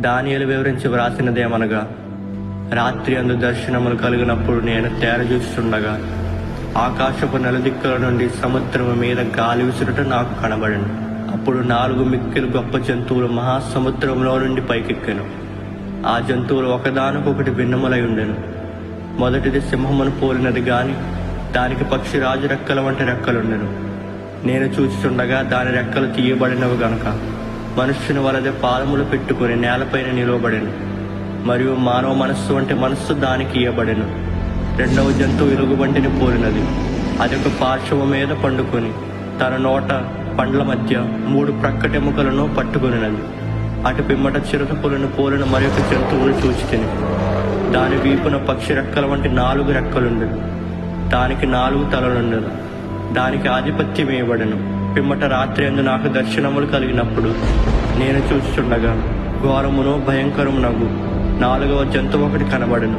దానియేలు వివరించి వ్రాసినదేమనగా, రాత్రి అందు దర్శనములు కలిగినప్పుడు నేను తేర చూస్తుండగా ఆకాశపు నలుదిక్కుల నుండి సముద్రము మీద గాలి విసురుట నాకు కనబడెను. అప్పుడు 4 మిక్కిలి గొప్ప జంతువులు మహాసముద్రంలో నుండి పైకెక్కెను. ఆ జంతువులు ఒకదానికొకటి భిన్నములై ఉండెను. మొదటిది సింహమును పోలినది గాని దానికి పక్షిరాజు రెక్కల వంటి రెక్కలుండెను. నేను చూచుచుండగా దాని రెక్కలు తీయబడినవి గనుక మనుష్యుని వలె పాదములు పెట్టుకుని నేలపైన నిలవబడెను. మరియు మానవ మనస్సు వంటి మనస్సు దానికి ఇయ్యబడెను. రెండవ జంతువు ఎలుగుబంటిని పోలినది. అది ఒక పార్శ్వము మీద పండుకొని తన నోట పండ్ల మధ్య 3 ప్రక్కటెముకలను పట్టుకొనినది. అటు పిమ్మట చిరుతపులను పోలిన మరొక జంతువును చూచితిని. దాని వీపున పక్షి రెక్కల వంటి 4 రెక్కలుండెను. దానికి 4 తలలుండెను. దానికి ఆధిపత్యం ఇవ్వబడెను. పిమ్మట రాత్రి అందు నాకు దర్శనములు కలిగినప్పుడు నేను చూచుచుండగా ఘోరమును భయంకరమునగు 4వ జంతువు ఒకటి కనబడెను.